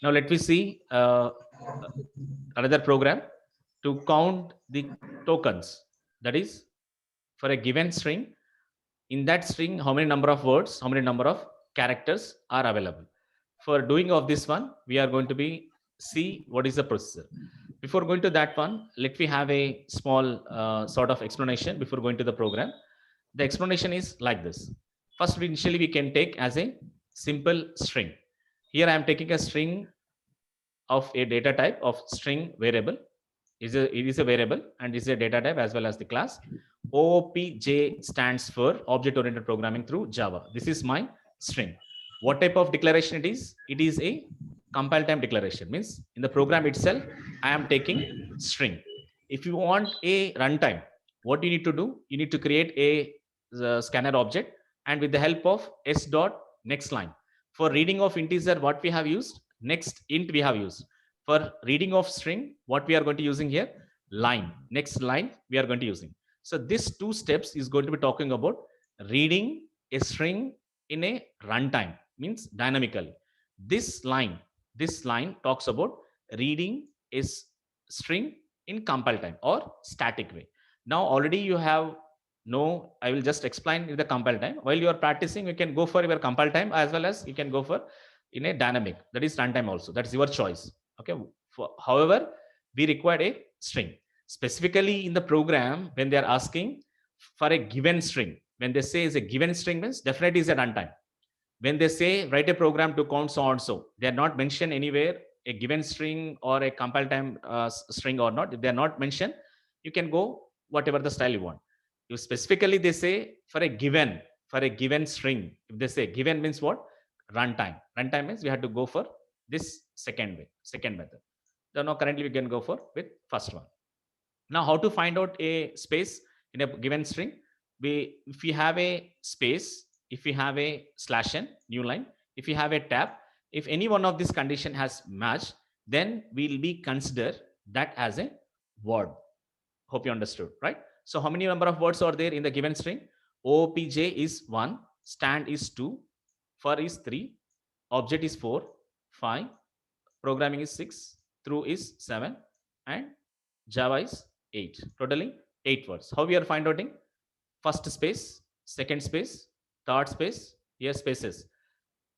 Now let me see another program to count the tokens. That is, for a given string, in that string, how many number of words, how many number of characters are available. For doing of this one, we are going to be see what is the procedure. Before going to that one, let me have a small sort of explanation before going to the program. The explanation is like this. First, initially we can take as a simple string. Here I am taking a string of a data type of string variable. It is a variable and is a data type as well as the class. OOPJ stands for object oriented programming through Java. This is my string. What type of declaration it is? It is a compile time declaration. Means in the program itself, I am taking string. If you want a runtime, what you need to do? You need to create a scanner object, and with the help of s dot next line. For reading of integer, what we have used? Next int we have used. For reading of string, what we are going to using here? Line. Next line we are going to using. So this two steps is going to be talking about reading a string in a runtime, means dynamically. This line talks about reading a string in compile time or static way. Now already you have no, I will just explain in the compile time. While you are practicing, you can go for your compile time as well as you can go for in a dynamic, that is runtime also. That's your choice. Okay. However, we require a string. Specifically in the program, when they are asking for a given string, when they say is a given string, means definitely is a runtime. When they say write a program to count so and so, they are not mentioned anywhere a given string or a compile time string or not. If they are not mentioned, you can go whatever the style you want. If specifically they say for a given string, if they say given means what? Runtime. Runtime means we have to go for this second method. So now currently we can go for with first one. Now how to find out a space in a given string? If we have a space, if we have a slash n new line, if we have a tab, if any one of this condition has matched, then we'll be consider that as a word. Hope you understood, right? So how many number of words are there in the given string? OPJ is 1, stand is 2, for is 3, object is 4, 5, programming is 6, through is 7, and Java is 8. Totally 8 words. How we are find outing? First space, second space, third space, here spaces,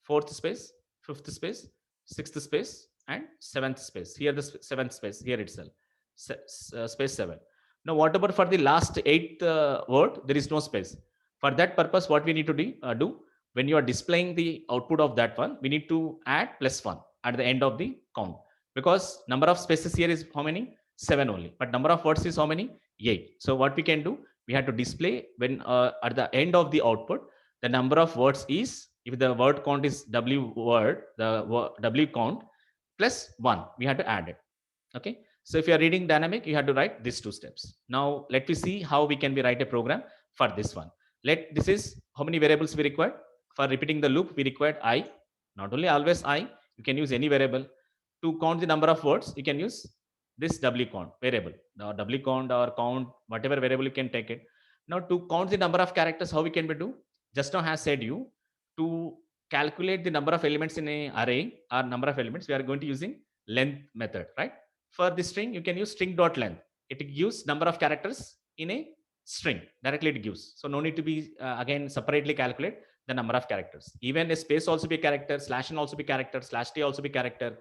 fourth space, fifth space, sixth space, and seventh space. Here the seventh space, here itself, space 7. Now, what about for the last 8th word? There is no space. For that purpose, what we need to do when you are displaying the output of that one, we need to add +1 at the end of the count, because number of spaces here is how many? 7 only, but number of words is how many? 8. So what we can do, we have to display when at the end of the output, the number of words is, if the word count is w word, the w count plus 1, we have to add it. Okay. So if you are reading dynamic, you have to write these two steps. Now let me see how we can be write a program for this one. This is how many variables we require. For repeating the loop, we required I. Not only always I, you can use any variable. To count the number of words, you can use this w count variable, the w count or count, whatever variable you can take it. Now to count the number of characters, how we can be do? Just now has said you to calculate the number of elements in a array or number of elements, we are going to using length method, right? For the string, you can use string dot length. It gives number of characters in a string directly. It gives, so no need to be again separately calculate the number of characters. Even a space also be character, slash n also be character, slash t also be character.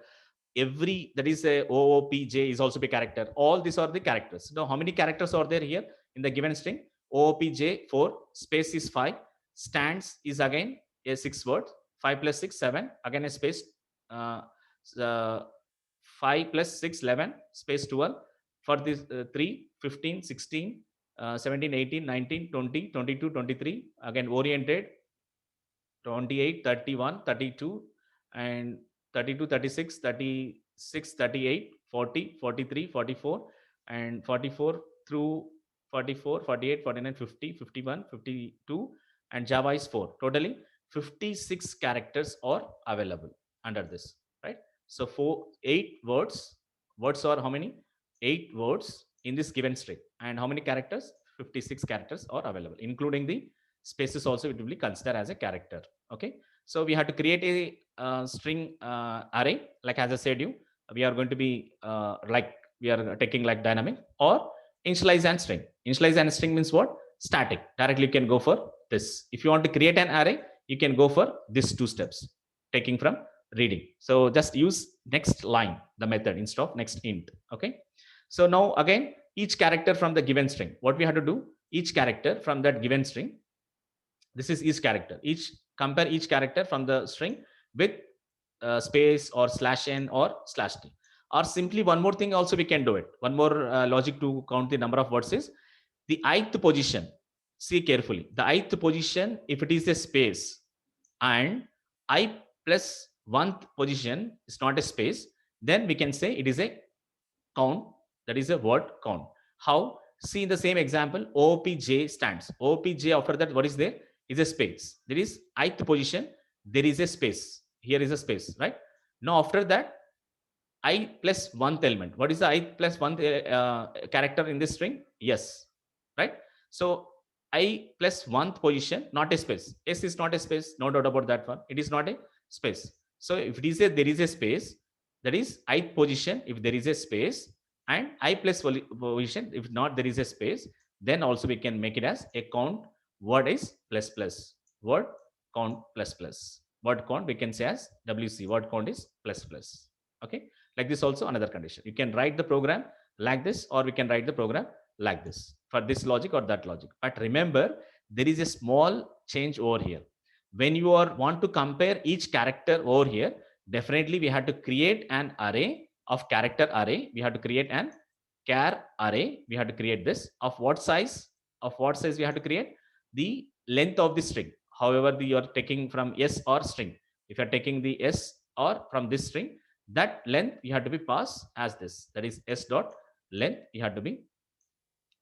Every, that is a OOPJ is also be character. All these are the characters. Now how many characters are there here in the given string? OOPJ 4, space is 5, stands is again a 6 word, 5 plus 6 7, again a space, uh, 5 plus 6 11, space 12. For this 3 15 16 17 18 19 20 22 23, again oriented 28 31 32 and 32 36 36 38 40 43 44 and 44 through 44 48 49 50 51 52, and Java is 4. Totally 56 characters are available under this, right? So 8 words are how many? 8 words in this given string. And how many characters? 56 characters are available, including the spaces also. It will be considered as a character. Okay, so we have to create a string array, like as I said you, we are going to be we are taking like dynamic, or initialize and string. Initialize and string means what? Static. Directly you can go for this. If you want to create an array, you can go for these two steps, taking from reading. So just use next line, the method, instead of next int. Okay. So now again, each character from the given string, what we have to do, each character from that given string, this is each character, compare each character from the string with space or /n or /t. Or simply one more thing also we can do it. One more logic to count the number of words is the ith position. See carefully, the ith position, if it is a space and I plus 1th position is not a space, then we can say it is a count, that is a word count. How? See in the same example, OPJ stands. OPJ, after that, what is there? Is a space. There is ith position, there is a space. Here is a space, right? Now after that, I plus 1th element. What is the I plus 1th character in this string? Yes, right? So I plus 1th position, not a space. S is not a space, no doubt about that one. It is not a space. So if it is a, there is a space, that is ith position, if there is a space, and I plus position, if not there is a space, then also we can make it as a count word is plus plus, word count plus plus. Word count we can say as WC, word count is plus plus. Okay. Like this also another condition. You can write the program like this, or we can write the program like this for this logic or that logic. But remember, there is a small change over here. When you want to compare each character over here, definitely we have to create an array of character array. We have to create an char array. We have to create this of what size? Of what size we have to create? The length of the string. However, you are taking from S or string. If you are taking the S or from this string, that length you have to be passed as this, that is S dot length, you have to be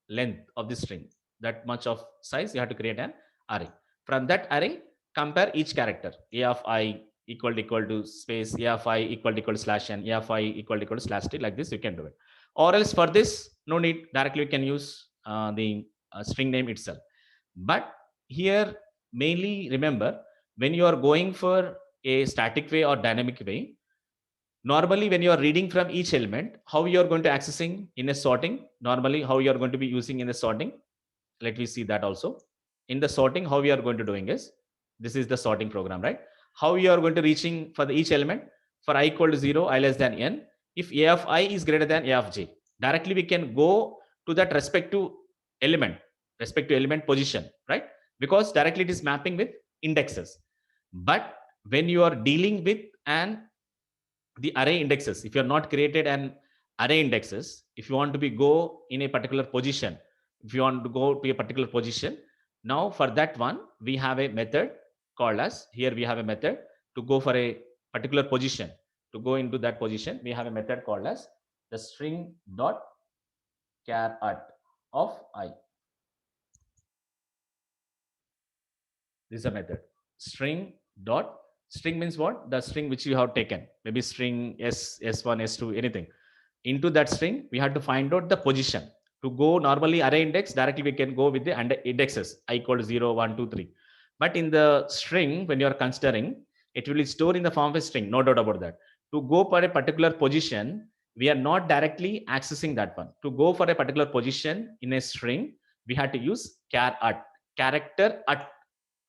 length of the string, that much of size you have to create an array. From that array, compare each character. A of I equal to space, A of I equal to /n, A of I equal to /t. Like this you can do it. Or else for this, no need, directly you can use the string name itself. But here mainly remember, when you are going for a static way or dynamic way, normally when you are reading from each element, how you are going to accessing in a sorting, normally how you are going to be using in the sorting, let me see that also. In the sorting, how we are going to doing is, this is the sorting program, right? How you are going to reaching for the each element, for I equal to 0, I less than n, if A of I is greater than A of j, directly we can go to that respective element position, right? Because directly it is mapping with indexes. But when you are dealing with the array indexes, if you are not created an array indexes, if you want to be go in a particular position, if you want to go to a particular position, now for that one we have a method called as, here we have a method to go for a particular position. To go into that position, we have a method called as the string dot char at of I. This is a method. String means what? The string which you have taken, maybe string S, S1, S2, anything. Into that string, we have to find out the position. To go normally array index, directly we can go with the indexes, I equal to 0, 1, 2, 3. But in the string, when you are considering, it will be stored in the form of a string, no doubt about that. To go for a particular position, we are not directly accessing that one. To go for a particular position in a string, we have to use char at, character at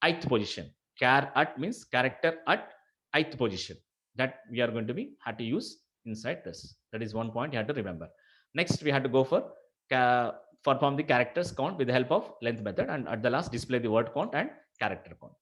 ith position. Char at means character at ith position, that we are going to be had to use inside this. That is one point you have to remember. Next, we have to go for perform the characters count with the help of length method, and at the last display the word count and character count.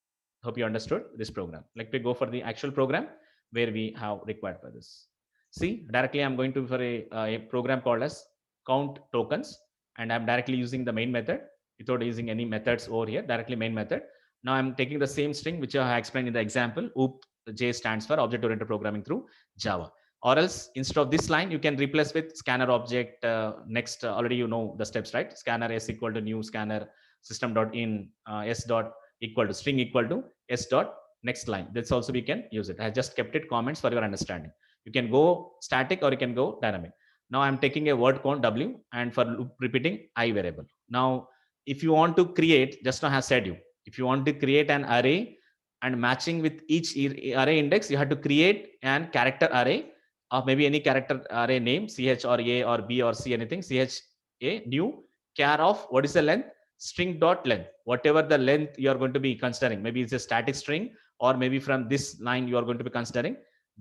Hope you understood this program. Let me go for the actual program where we have required for this. See, directly I'm going to for a program called as count tokens, and I'm directly using the main method without using any methods over here, directly main method. Now I'm taking the same string which I explained in the example. OOP J stands for object oriented programming through Java. Or else instead of this line, you can replace with scanner object. Next, already you know the steps, right? Scanner S equal to new scanner system.in S dot equal to string equal to S dot next line. That's also we can use it. I just kept it comments for your understanding. You can go static or you can go dynamic. Now I'm taking a word count W, and for loop repeating I variable. Now, if you want to create, just now has said you, if you want to create an array and matching with each array index, you have to create an character array of maybe any character array name, ch or a or b or c, anything, ch a new char of what is the length, string dot length, whatever the length you are going to be considering. Maybe it's a static string, or maybe from this line you are going to be considering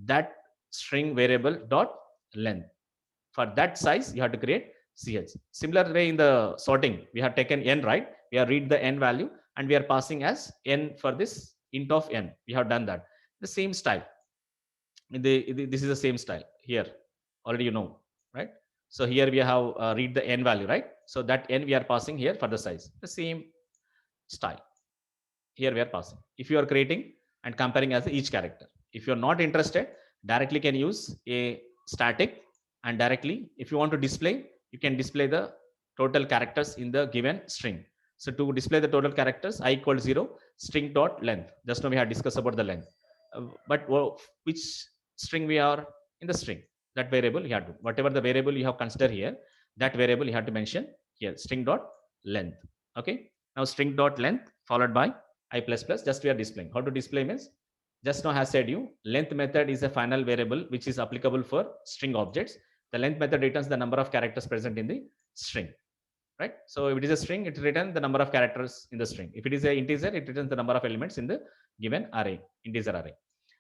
that string variable dot length. For that size, you have to create ch. Similar way in the sorting, we have taken n, right? We have read the n value and we are passing as n for this int of n. We have done that. The same style. This is the same style here. Already you know, right? So here we have read the n value, right? So that n we are passing here for the size. The same style. Here we are passing. If you are creating and comparing as each character. If you are not interested, directly can use a static, and directly, if you want to display, you can display the total characters in the given string. So to display the total characters, I equals 0, string dot length. Just now we have discussed about the length. But which string we are in the string, that variable you have to, whatever the variable you have considered here, that variable you have to mention here, string dot length. Okay. Now string dot length followed by I plus plus, just we are displaying. How to display means, just now has said you, length method is a final variable which is applicable for string objects. The length method returns the number of characters present in the string, right? So if it is a string, it returns the number of characters in the string. If it is an integer, it returns the number of elements in the given array, integer array.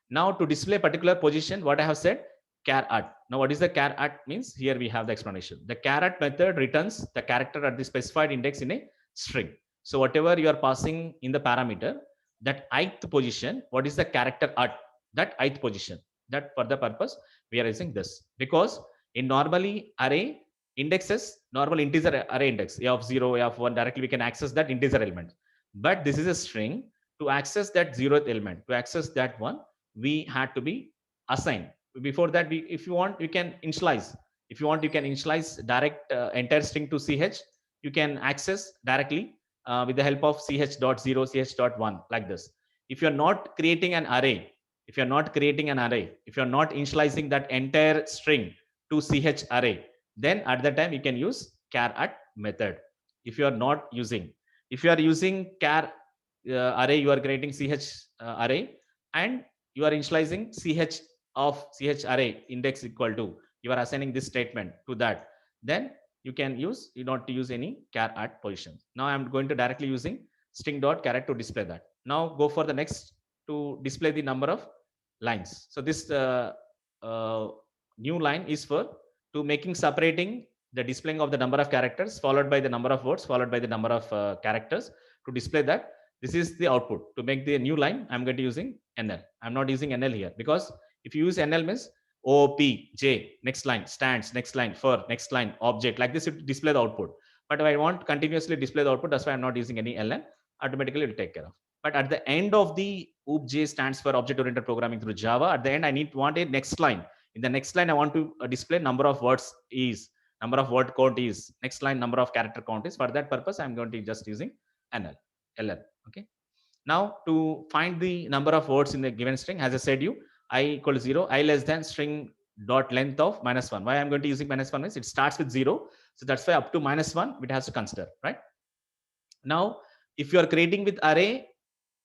Now to display particular position, what I have said, char at. Now what is the char at means? Here we have the explanation. The char at method returns the character at the specified index in a string. So whatever you are passing in the parameter, that ith position, what is the character at that ith position? That for the purpose we are using this, because in normally array indexes, normal integer array index, a of 0, a of 1, directly we can access that integer element. But this is a string. To access that 0th element, to access that one, we had to be assigned. Before that, if you want, you can initialize. If you want, you can initialize direct entire string to ch. You can access directly with the help of ch.0, ch.1, like this. If you're not creating an array, if you're not initializing that entire string to ch array, then at that time you can use char at method. If you are not using, if you are using char array, you are creating ch array, and you are initializing ch of ch array index equal to, you are assigning this statement to that, then you can use, you not to use any char at position. Now I'm going to directly using string dot char to display that. Now go for the next to display the number of lines. So this new line is for to making separating the displaying of the number of characters followed by the number of words followed by the number of characters. To display that, this is the output. To make the new line, I'm going to using NL. I'm not using NL here, because if you use NL means OP, J, next line, stands, next line, for, next line, object, like this, it display the output. But if I want continuously display the output, that's why I'm not using any LN. Automatically it will take care of. But at the end of the OOP-J stands for object-oriented programming through Java. At the end, I want a next line. In the next line, I want to display number of words is, number of word count is, next line number of character count is. For that purpose, I'm going to just using NL, LN. Okay. Now to find the number of words in the given string, as I said you, I equal to 0, I less than string dot length of -1. Why I'm going to using -1 means it starts with 0. So that's why up to -1 it has to consider, right? Now, if you are creating with array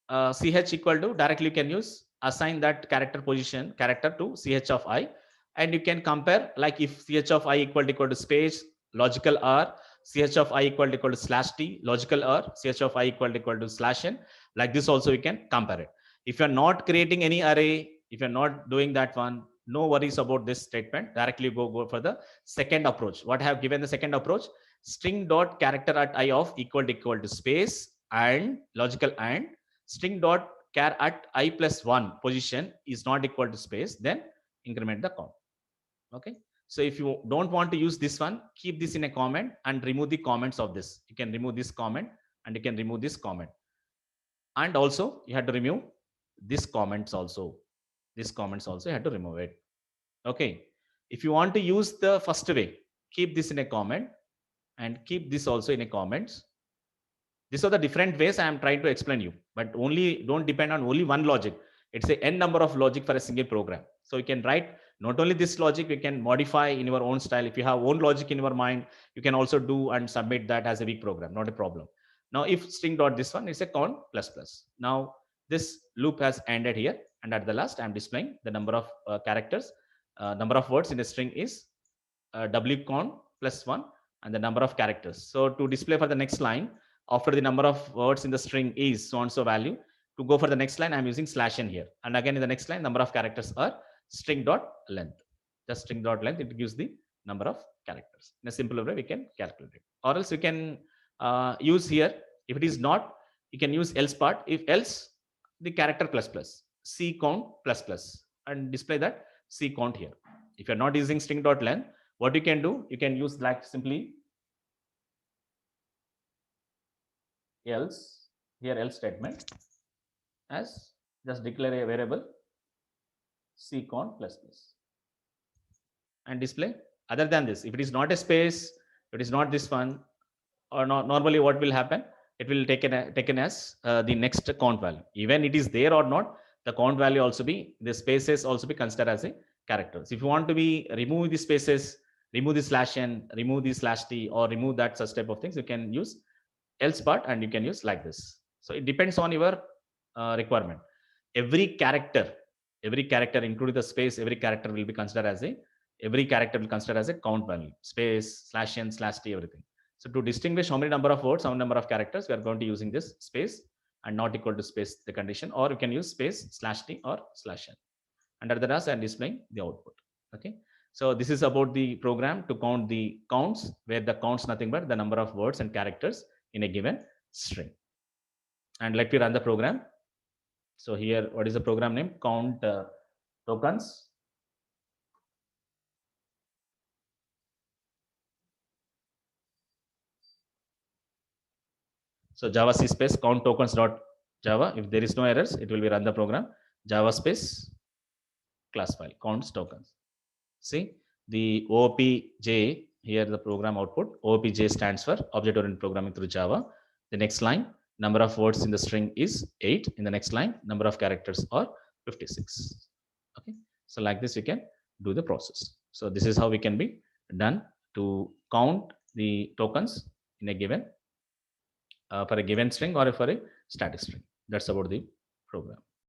ch equal to, directly you can use assign that character position, character to ch of I, and you can compare, like if ch of I equal to space, logical R, ch of I equal to slash t, logical R, ch of I equal to slash n, like this also you can compare it. If you're not creating any array, if you're not doing that one, no worries about this statement. Directly go for the second approach. What I have given the second approach, string dot character at I of equal to space and logical and string dot char at I plus 1 position is not equal to space, then increment the count. Okay. So if you don't want to use this one, keep this in a comment and remove the comments of this. You can remove this comment and you can remove this comment. And also you have to remove this comments also. This comments also you have to remove it. Okay. If you want to use the first way, keep this in a comment and keep this also in a comments. These are the different ways I am trying to explain you, but only don't depend on only one logic. It's a n number of logic for a single program. So you can write not only this logic, you can modify in your own style. If you have own logic in your mind, you can also do and submit that as a weak program, not a problem. Now, if string dot this one is a count plus plus. Now, this loop has ended here, and at the last I'm displaying the number of characters, number of words in a string is w count plus 1 and the number of characters. So to display for the next line, after the number of words in the string is so and so value, to go for the next line I'm using slash n here, and again in the next line number of characters are string dot length. The string dot length, it gives the number of characters. In a simpler way we can calculate it, or else you can use here, if it is not, you can use else part. If else, the character plus plus c count plus plus and display that c count here. If you're not using string dot length, what you can do, you can use like simply else, here else statement, as just declare a variable c count plus plus and display. Other than this, if it is not a space, if it is not this one, or not, normally what will happen, it will taken as the next count value. Even it is there or not, the count value also be, the spaces also be considered as a characters. If you want to be remove the spaces, remove the slash n, remove the slash t, or remove that such type of things, you can use else part and you can use like this. So it depends on your requirement. Every character including the space, every character will be considered as a, every character will consider as a count value, space, slash n, slash t, everything. So to distinguish how many number of words, how many number of characters, we are going to using this space and not equal to space the condition, or you can use space slash t or slash n. Under the dash and displaying the output. Okay. So this is about the program to count the counts, where the counts nothing but the number of words and characters in a given string. And let me run the program. So here, what is the program name? Count tokens. So Java C space count tokens dot Java. If there is no errors, it will be run the program. Java space class file counts tokens. See the OPJ here, the program output. OPJ stands for object oriented programming through Java. The next line, number of words in the string is 8. In the next line, number of characters are 56. Okay. So like this, we can do the process. So this is how we can be done to count the tokens in a given for a given string or for a static string. That's about the program.